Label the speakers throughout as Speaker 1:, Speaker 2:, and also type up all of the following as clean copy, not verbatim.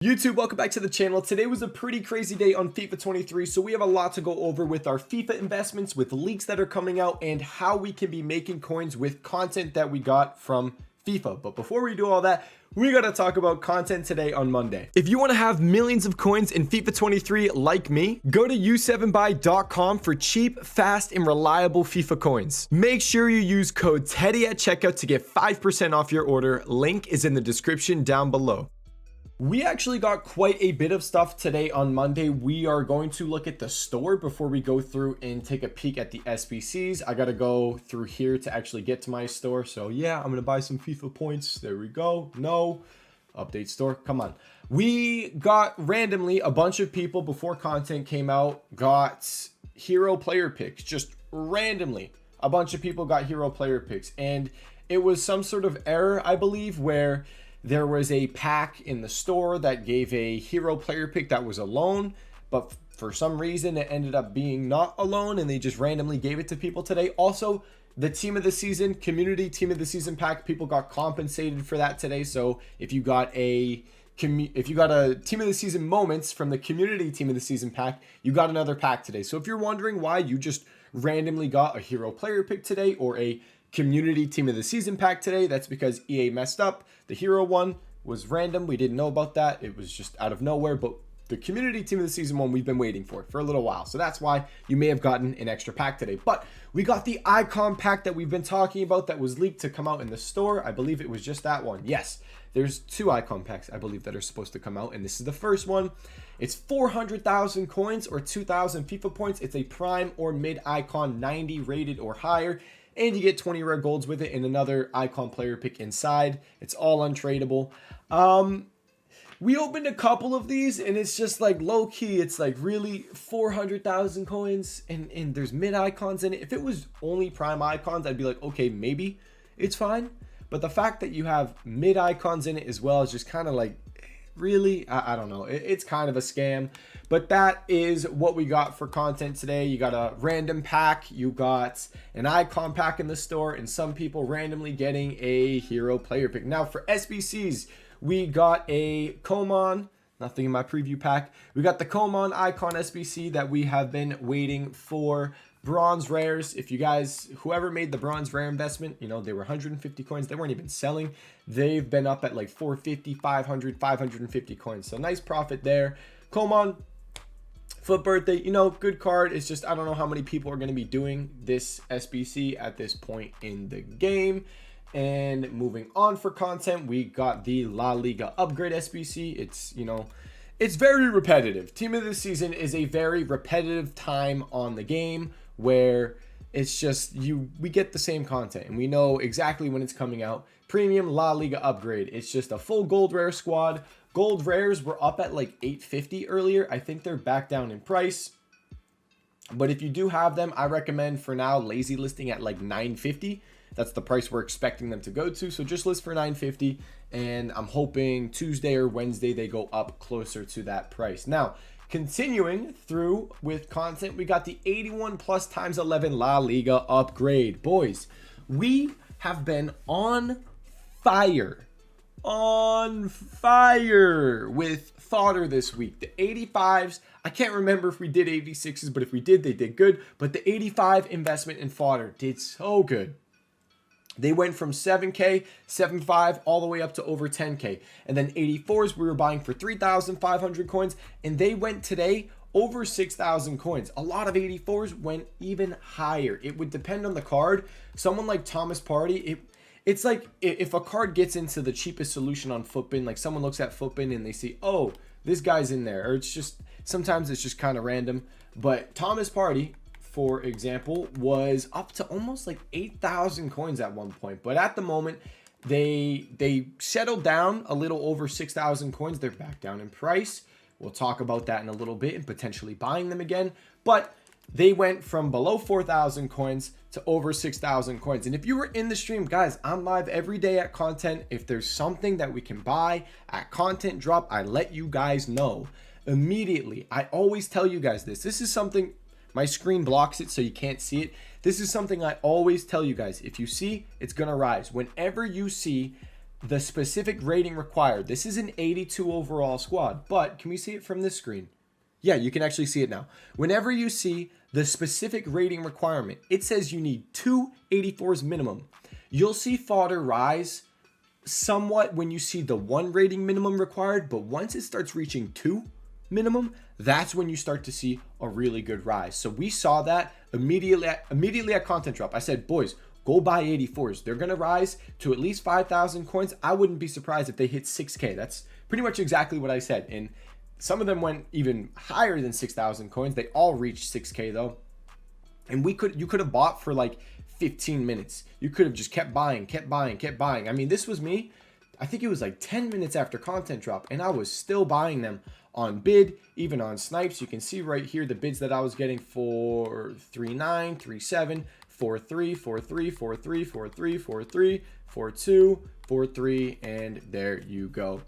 Speaker 1: YouTube, welcome back to the channel. Today was a pretty crazy day on FIFA 23, so we have a lot to go over with our FIFA investments, with leaks that are coming out, and how we can be making coins with content that we got from FIFA. But before we do all that, we gotta talk about content today on Monday. If you want to have millions of coins in FIFA 23 like me, go to u7buy.com for cheap, fast, and reliable FIFA coins. Make sure you use code TEDDY at checkout to get 5% off your order. Link is in the description down below. We actually got quite a bit of stuff today on Monday. We are going to look at the store before we go through and take a peek at the SBCs. I got to go through here to actually get to my store. So yeah, I'm going to buy some FIFA points. There we go. No. Update store. Come on. We got randomly a bunch of people before content came out got hero player picks. Just randomly. A bunch of people got hero player picks. And it was some sort of error, I believe, where there was a pack in the store that gave a hero player pick that was a loan, but for some reason it ended up being not a loan and they just randomly gave it to people today. Also, the team of the season, community team of the season pack, people got compensated for that today. So if you got a team of the season moments from the community team of the season pack, you got another pack today. So if you're wondering why you just randomly got a hero player pick today or a community team of the season pack today, that's because EA messed up. The hero one was random. We didn't know about that. It was just out of nowhere. But the community team of the season one, we've been waiting for a little while. So that's why you may have gotten an extra pack today. But we got the icon pack that we've been talking about that was leaked to come out in the store. I believe it was just that one. Yes, there's two icon packs, I believe, that are supposed to come out. And this is the first one. It's 400,000 coins or 2,000 FIFA points. It's a prime or mid icon 90 rated or higher. And you get 20 rare golds with it and another icon player pick inside. It's all untradeable. We opened a couple of these and it's just like low key. It's like really 400,000 coins and there's mid icons in it. If it was only prime icons, I'd be like, okay, maybe it's fine. But the fact that you have mid icons in it as well is just kind of like, really, I don't know. It's kind of a scam. But that is what we got for content today. You got a random pack, you got an icon pack in the store, and some people randomly getting a hero player pick. Now for SBCs, we got a Coman, nothing in my preview pack. We got the Coman icon SBC that we have been waiting for. Bronze rares, if you guys, whoever made the bronze rare investment, you know, they were 150 coins. They weren't even selling. They've been up at like 450, 500, 550 coins. So nice profit there. Coman, foot birthday, you know, good card. It's just, I don't know how many people are going to be doing this SBC at this point in the game. And moving on for content, we got the La Liga upgrade SBC. It's, you know, it's very repetitive. Team of the season is a very repetitive time on the game where it's just we get the same content and we know exactly when it's coming out. Premium La Liga upgrade. It's just a full gold rare squad. Gold rares were up at like 850 earlier. I think they're back down in price. But if you do have them, I recommend for now lazy listing at like 950. That's the price we're expecting them to go to. So just list for 950. And I'm hoping Tuesday or Wednesday they go up closer to that price. Now, continuing through with content, we got the 81 plus times 11 La Liga upgrade. Boys, we have been on fire with fodder this week. The 85s, I can't remember if we did 86s, but if we did, they did good. But the 85 investment in fodder did so good. They went from 7K, 7.5, all the way up to over 10K. And then 84s, we were buying for 3,500 coins. And they went today over 6,000 coins. A lot of 84s went even higher. It would depend on the card. Someone like Thomas Partey, it's like if a card gets into the cheapest solution on Footbin, like someone looks at Footbin and they see, oh, this guy's in there. Or it's just, sometimes it's just kind of random. But Thomas Partey, for example, was up to almost like 8,000 coins at one point. But at the moment, they settled down a little over 6,000 coins. They're back down in price. We'll talk about that in a little bit and potentially buying them again. But they went from below 4,000 coins to over 6,000 coins. And if you were in the stream, guys, I'm live every day at content. If there's something that we can buy at content drop, I let you guys know immediately. I always tell you guys this. This is something... My screen blocks it so you can't see it. This is something I always tell you guys. If you see, it's going to rise. Whenever you see the specific rating required. This is an 82 overall squad, but can we see it from this screen? Yeah, you can actually see it now. Whenever you see the specific rating requirement, it says you need 2 84s minimum. You'll see fodder rise somewhat when you see the 1 rating minimum required, but once it starts reaching 2 minimum, that's when you start to see a really good rise. So we saw that immediately at content drop. I said, boys, go buy 84s. They're going to rise to at least 5,000 coins. I wouldn't be surprised if they hit 6K. That's pretty much exactly what I said. And some of them went even higher than 6,000 coins. They all reached 6K though. And you could have bought for like 15 minutes. You could have just kept buying. I mean, this was me. I think it was like 10 minutes after content drop, and I was still buying them on bid, even on snipes. You can see right here the bids that I was getting for 3.9, 3.7, 4.3, 4.3, 4.3, 4.3, 4.3, 4.2, 4.3, and there you go.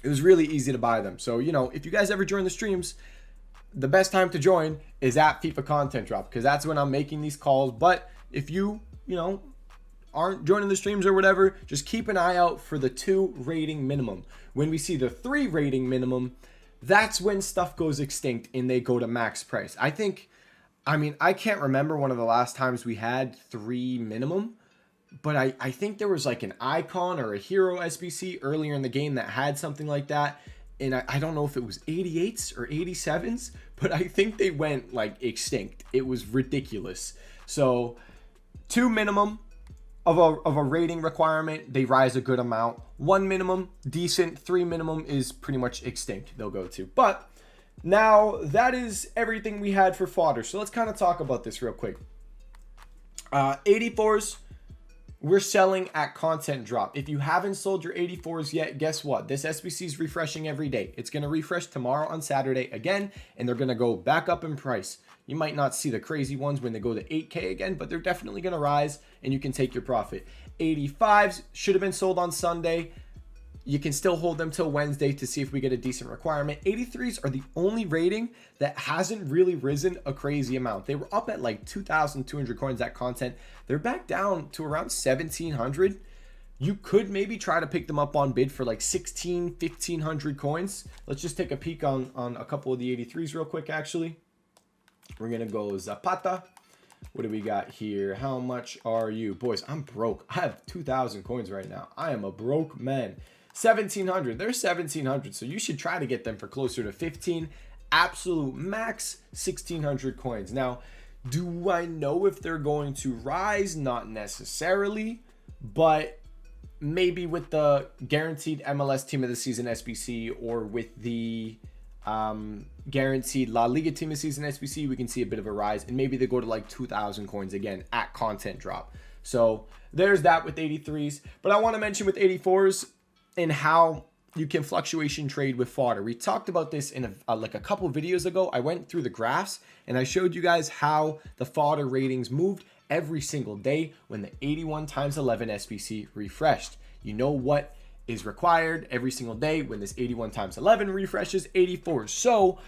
Speaker 1: It was really easy to buy them. So, you know, if you guys ever join the streams, the best time to join is at FIFA content drop, because that's when I'm making these calls. But if you know, aren't joining the streams or whatever, just keep an eye out for the 2 rating minimum. When we see the 3 rating minimum, that's when stuff goes extinct and they go to max price. I can't remember one of the last times we had 3 minimum, but I think there was like an icon or a hero SBC earlier in the game that had something like that. And I don't know if it was 88s or 87s, but I think they went like extinct. It was ridiculous. So 2 minimum of a rating requirement, they rise a good amount. 1 minimum, decent. 3 minimum is pretty much extinct, they'll go to. But now that is everything we had for fodder. So let's kind of talk about this real quick. 84s, we're selling at content drop. If you haven't sold your 84s yet, guess what? This SBC is refreshing every day. It's going to refresh tomorrow on Saturday again, and they're going to go back up in price. You might not see the crazy ones when they go to 8K again, but they're definitely going to rise, and you can take your profit. 85s should have been sold on Sunday. You can still hold them till Wednesday to see if we get a decent requirement. 83s are the only rating that hasn't really risen a crazy amount. They were up at like 2,200 coins at content. They're back down to around 1,700. You could maybe try to pick them up on bid for like 1,500 coins. Let's just take a peek on a couple of the 83s real quick, actually. We're going to go Zapata. What do we got here? How much are you? Boys, I'm broke. I have 2,000 coins right now. I am a broke man. 1,700. They're 1,700, so you should try to get them for closer to 15. Absolute max 1,600 coins. Now, do I know if they're going to rise? Not necessarily, but maybe with the guaranteed MLS Team of the Season SBC or with the guaranteed La Liga Team of the Season SBC, we can see a bit of a rise, and maybe they go to like 2,000 coins again at content drop. So there's that with 83s. But I want to mention with 84s and how you can fluctuation trade with fodder. We talked about this in like a couple videos ago. I went through the graphs and I showed you guys how the fodder ratings moved every single day when the 81 times 11 SBC refreshed. You know what is required every single day when this 81 times 11 refreshes? 84. So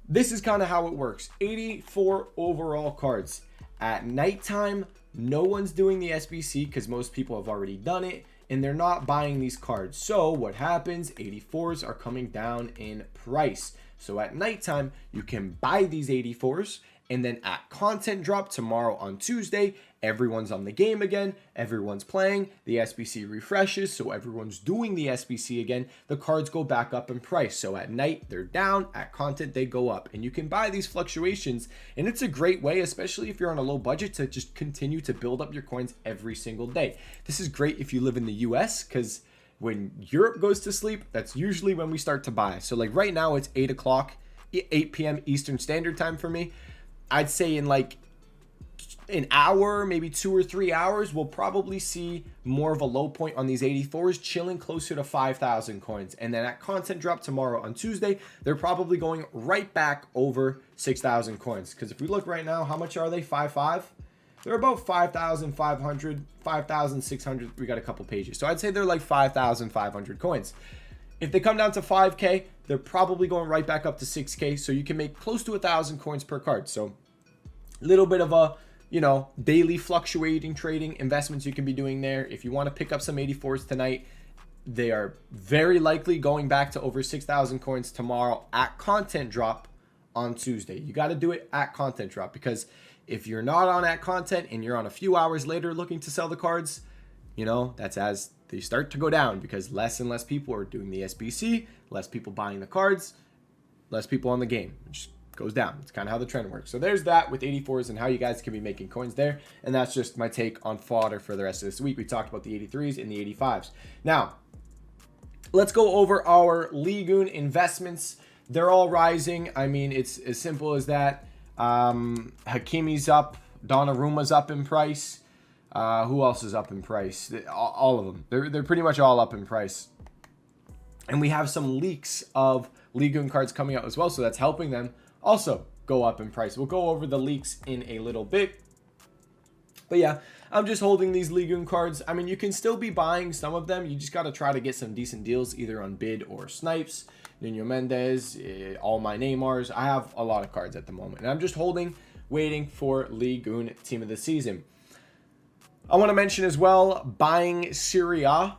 Speaker 1: this is kind of how it works. 84 overall cards. At nighttime, no one's doing the SBC because most people have already done it, and they're not buying these cards. So what happens? 84s are coming down in price. So at nighttime, you can buy these 84s, and then at content drop tomorrow on Tuesday, everyone's on the game again, everyone's playing, the SBC refreshes, so everyone's doing the SBC again, the cards go back up in price. So at night, they're down, at content, they go up. And you can buy these fluctuations, and it's a great way, especially if you're on a low budget, to just continue to build up your coins every single day. This is great if you live in the US, because when Europe goes to sleep, that's usually when we start to buy. So like right now, it's 8 p.m. Eastern Standard Time for me. I'd say in like an hour, maybe 2 or 3 hours, we'll probably see more of a low point on these 84s, chilling closer to 5,000 coins. And then at content drop tomorrow on Tuesday, they're probably going right back over 6,000 coins. Because if we look right now, how much are they? 5.5? They're about 5,500, 5,600. We got a couple pages. So I'd say they're like 5,500 coins. If they come down to 5K, they're probably going right back up to 6K. So you can make close to 1,000 coins per card. So a little bit of a, you know, daily fluctuating trading investments you can be doing there. If you want to pick up some 84s tonight They are very likely going back to over 6,000 coins tomorrow at content drop on Tuesday. You got to do it at content drop, because if you're not on at content and you're on a few hours later looking to sell the cards, you know, that's as they start to go down, because less and less people are doing the SBC, less people buying the cards, less people on the game. It just goes down. It's kind of how the trend works. So there's that with 84s and how you guys can be making coins there. And that's just my take on fodder for the rest of this week. We talked about the 83s and the 85s. Now, let's go over our Ligoon investments. They're all rising. I mean, it's as simple as that. Hakimi's up. Donnarumma's up in price. Who else is up in price? All of them. They're pretty much all up in price. And we have some leaks of Ligoon cards coming out as well, so that's helping them also go up in price. We'll go over the leaks in a little bit. But yeah, I'm just holding these Ligoon cards. I mean, you can still be buying some of them. You just got to try to get some decent deals, either on bid or snipes. Nuno Mendes, all my Neymars. I have a lot of cards at the moment. And I'm just holding, waiting for Ligoon Team of the Season. I want to mention as well, buying Serie A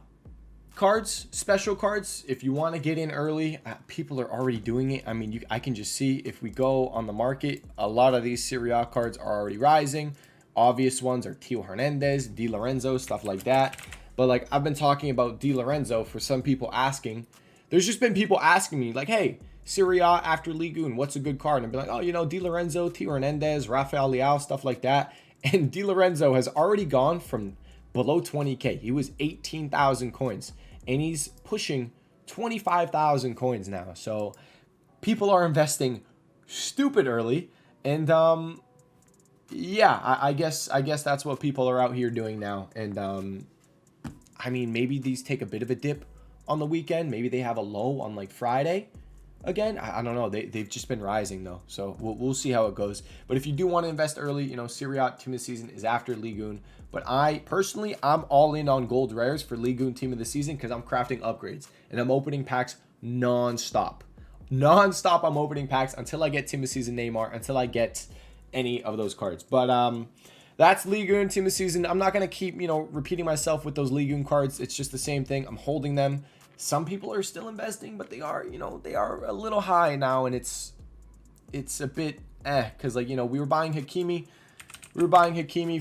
Speaker 1: cards, special cards. If you want to get in early, people are already doing it. I mean, I can just see if we go on the market, a lot of these Serie A cards are already rising. Obvious ones are Theo Hernandez, Di Lorenzo, stuff like that. But like I've been talking about Di Lorenzo for some people asking. There's just been people asking me like, hey, Serie A after Ligoon, what's a good card? And I'd be like, oh, you know, Di Lorenzo, Theo Hernandez, Rafael Leao, stuff like that. And Di Lorenzo has already gone from below 20K. He was 18,000 coins. And he's pushing 25,000 coins now. So people are investing stupid early. And yeah, I guess that's what people are out here doing now. And I mean, maybe these take a bit of a dip on the weekend. Maybe they have a low on like Friday. Again, I don't know. They've just been rising though. So we'll see how it goes. But if you do want to invest early, you know, Serie A Team of the Season is after Ligoon. But I personally, I'm all in on gold rares for Ligoon Team of the Season because I'm crafting upgrades and I'm opening packs non-stop. Non-stop I'm opening packs until I get Team of the Season Neymar, until I get any of those cards. But that's Ligoon Team of the Season. I'm not going to keep, you know, repeating myself with those Ligoon cards. It's just the same thing. I'm holding them. Some people are still investing, but they are, you know, they are a little high now, and it's a bit because like, you know, we were buying Hakimi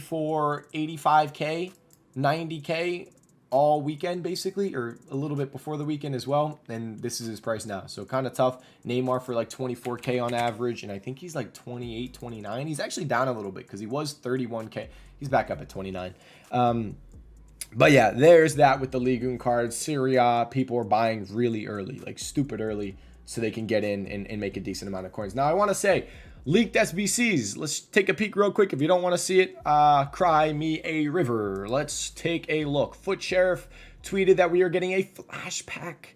Speaker 1: for 85K, 90K all weekend basically, or a little bit before the weekend as well, and this is his price now. So kind of tough. Neymar for like 24K on average, and I think he's like 28, 29. He's actually down a little bit because he was 31K. He's back up at 29. But yeah, there's that with the Ligoon cards. Serie A, people are buying really early, like stupid early, so they can get in and make a decent amount of coins. Now, I want to say, leaked SBCs. Let's take a peek real quick. If you don't want to see it, cry me a river. Let's take a look. Foot Sheriff tweeted that we are getting a flashback.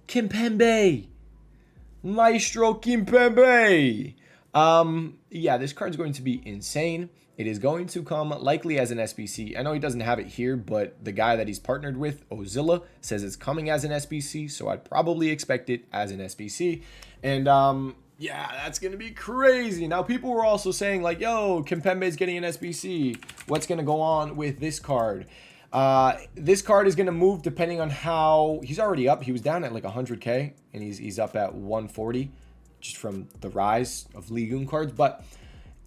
Speaker 1: Kimpembe. Maestro Kimpembe. Yeah, this card's going to be insane. It is going to come likely as an SBC. I know he doesn't have it here, but the guy that he's partnered with, Ozilla, says it's coming as an SBC, so I'd probably expect it as an SBC. And yeah, that's going to be crazy. Now, people were also saying like, yo, Kimpembe's getting an SBC. What's going to go on with this card? This card is going to move depending on how... He's already up. He was down at like 100K, and he's up at 140 just from the rise of Ligoon cards. But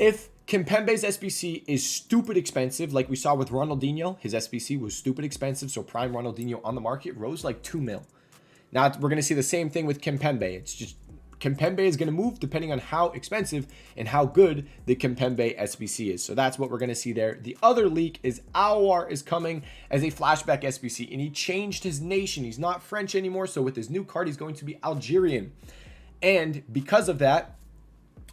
Speaker 1: if Kimpembe's SBC is stupid expensive, like we saw with Ronaldinho, his SBC was stupid expensive, so prime Ronaldinho on the market rose like 2 mil. Now we're going to see the same thing with Kimpembe. It's just Kimpembe is going to move depending on how expensive and how good the Kimpembe SBC is. So that's what we're going to see there. The other leak is Awar is coming as a flashback SBC, and he changed his nation. He's not French anymore, so with his new card, he's going to be Algerian. And because of that,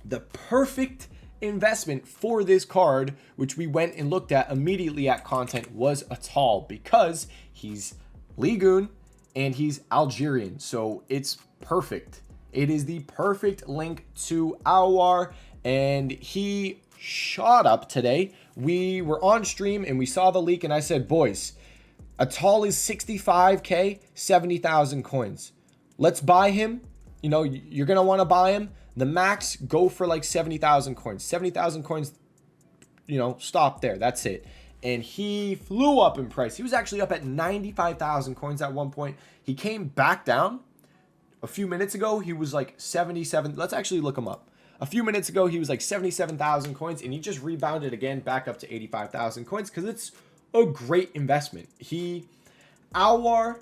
Speaker 1: the perfect investment for this card, which we went and looked at immediately at content, was Atal, because he's Ligoon and he's Algerian. So it's perfect. It is the perfect link to Awar, and he shot up today. We were on stream and we saw the leak, and I said, boys, Atal is 65K, 70,000 coins. Let's buy him. You know, you're going to want to buy him. The max, go for like 70,000 coins. 70,000 coins, you know, stop there. That's it. and he flew up in price. He was actually up at 95,000 coins at one point. He came back down. A few minutes ago, he was like 77. Let's actually look him up. A few minutes ago, he was like 77,000 coins, and he just rebounded again back up to 85,000 coins because it's a great investment. Awar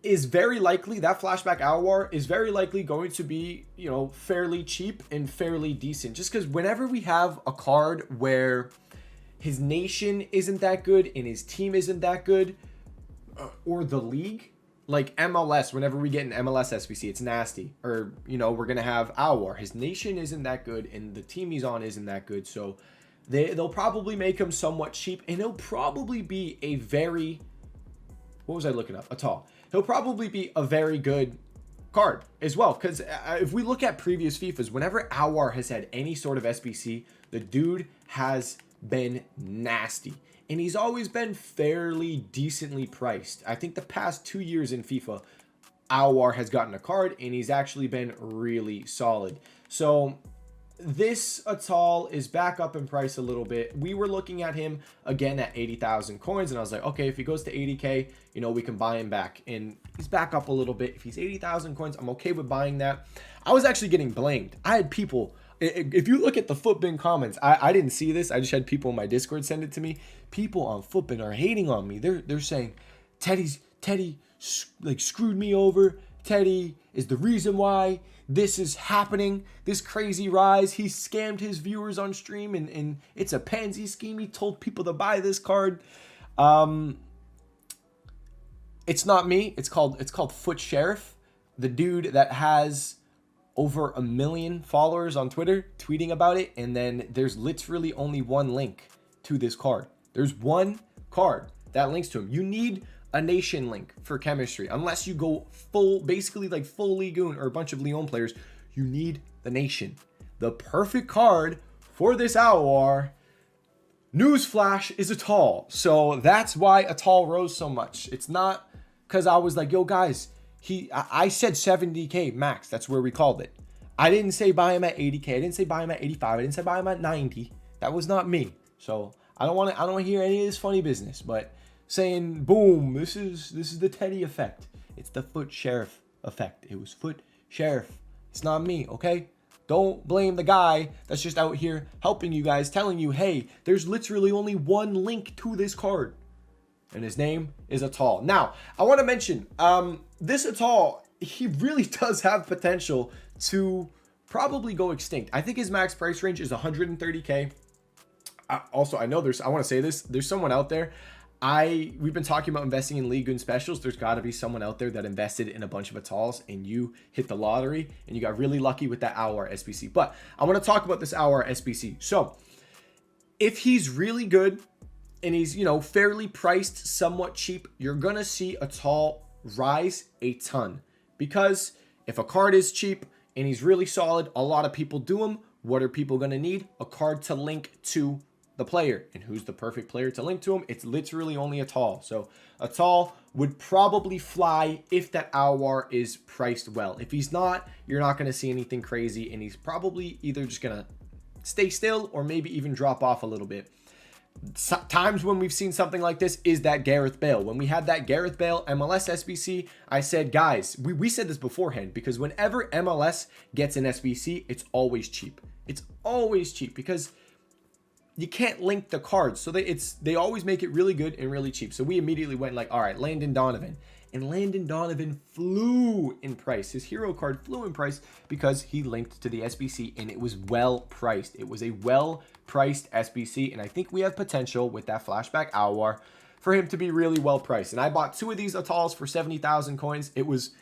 Speaker 1: is very likely, that flashback Awar is very likely going to be, you know, fairly cheap and fairly decent. Just because whenever we have a card where his nation isn't that good and his team isn't that good, or the league, like MLS, whenever we get an MLS SBC, it's nasty. Or, you know, we're going to have Awar. His nation isn't that good and the team he's on isn't that good. So they'll probably make him somewhat cheap, and he'll probably be a very, what was I looking up? A tall. He'll probably be a very good card as well. Because if we look at previous FIFAs, whenever Awar has had any sort of SBC, the dude has been nasty. And he's always been fairly decently priced. I think the past 2 years in FIFA, Awar has gotten a card, and he's actually been really solid. So this Atal is back up in price a little bit. We were looking at him again at 80,000 coins, and I was like, okay, if he goes to 80K, you know, we can buy him back. And he's back up a little bit. If he's 80,000 coins, I'm okay with buying that. I was actually getting blamed. I had people, if you look at the Footbin comments, I didn't see this. I just had people in my Discord send it to me. People on Footbin are hating on me. They're saying, Teddy like screwed me over. Teddy is the reason why this is happening, this crazy rise. He scammed his viewers on stream, and it's a pansy scheme. He told people to buy this card. It's not me. It's called Foot Sheriff, the dude that has over 1 million followers on Twitter tweeting about it, and then there's literally only one link to this card. There's one card that links to him. You need a nation link for chemistry. Unless you go full, basically like full Ligoon or a bunch of Lyon players, you need the nation. The perfect card for this Awar, newsflash, is Atal. So that's why Atal rose so much. It's not because I was like, yo guys, I said 70K max. That's where we called it. I didn't say buy him at 80K. I didn't say buy him at 85. I didn't say buy him at 90. That was not me. So I don't want to hear any of this funny business, but saying, boom, this is the Teddy effect. It's the Foot Sheriff effect. It was Foot Sheriff. It's not me, okay? Don't blame the guy that's just out here helping you guys, telling you, hey, there's literally only one link to this card. And his name is Atal. Now, I want to mention, this Atal, he really does have potential to probably go extinct. I think his max price range is 130K. Also, I know I want to say this, there's someone out there. We've been talking about investing in Ligoon specials. There's got to be someone out there that invested in a bunch of Atals and you hit the lottery and you got really lucky with that Awar SBC. But I want to talk about this Awar SBC. So if he's really good and he's, you know, fairly priced, somewhat cheap, you're going to see Atal rise a ton. Because if a card is cheap and he's really solid, a lot of people do them. What are people going to need? A card to link to the player. And who's the perfect player to link to him? It's literally only Atal. So Atal would probably fly if that Awar is priced well. If he's not, you're not going to see anything crazy, and he's probably either just going to stay still or maybe even drop off a little bit. Times when we've seen something like this is that Gareth Bale. When we had that Gareth Bale MLS SBC, I said, guys, we said this beforehand, because whenever MLS gets an SBC, it's always cheap. It's always cheap because you can't link the cards. So they always make it really good and really cheap. So we immediately went like, all right, Landon Donovan. And Landon Donovan flew in price. His hero card flew in price because he linked to the SBC and it was well priced. It was a well priced SBC. And I think we have potential with that flashback Awar for him to be really well priced. And I bought 2 of these Atals for 70,000 coins.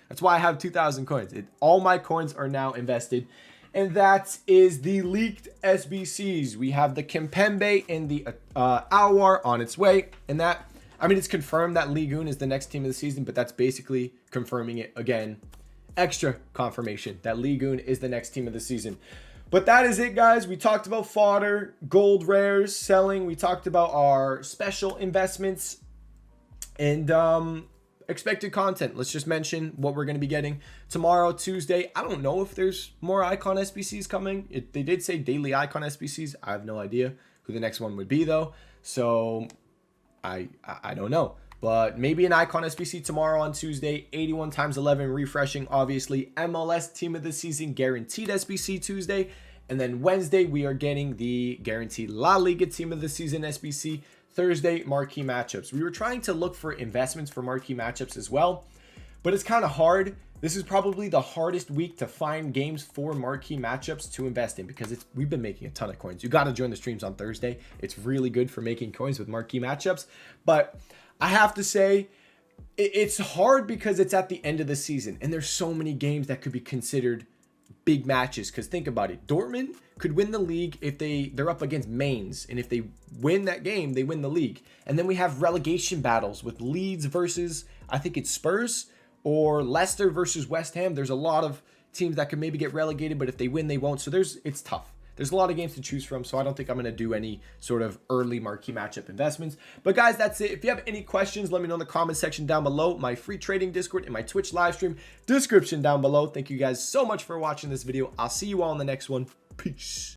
Speaker 1: That's why I have 2,000 coins. All my coins are now invested. And that is the leaked SBCs. We have the Kimpembe and the Awar on its way. And that, I mean, it's confirmed that Ligoon is the next team of the season, but that's basically confirming it again. Extra confirmation that Ligoon is the next team of the season. But that is it, guys. We talked about fodder, gold rares, selling. We talked about our special investments and expected content. Let's just mention what we're going to be getting tomorrow, Tuesday. I don't know if there's more icon SBCs coming. They did say daily icon SBCs. I have no idea who the next one would be, though. So I don't know. But maybe an icon SBC tomorrow on Tuesday. 81 times 11 refreshing, obviously. MLS team of the season guaranteed SBC Tuesday. And then Wednesday, we are getting the guaranteed La Liga team of the season SBC. Thursday, marquee matchups. We were trying to look for investments for marquee matchups as well, but it's kind of hard. This is probably the hardest week to find games for marquee matchups to invest in because we've been making a ton of coins. You got to join the streams on Thursday. It's really good for making coins with marquee matchups. But I have to say, it's hard because it's at the end of the season and there's so many games that could be considered big matches. Because think about it, Dortmund could win the league if they're up against Mainz, and if they win that game, they win the league. And then we have relegation battles with Leeds versus, I think it's Spurs, or Leicester versus West Ham. There's a lot of teams that could maybe get relegated, but if they win, they won't. So it's tough. There's a lot of games to choose from, so I don't think I'm going to do any sort of early marquee matchup investments. But guys, that's it. If you have any questions, let me know in the comment section down below. My free trading Discord and my Twitch live stream description down below. Thank you guys so much for watching this video. I'll see you all in the next one. Peace.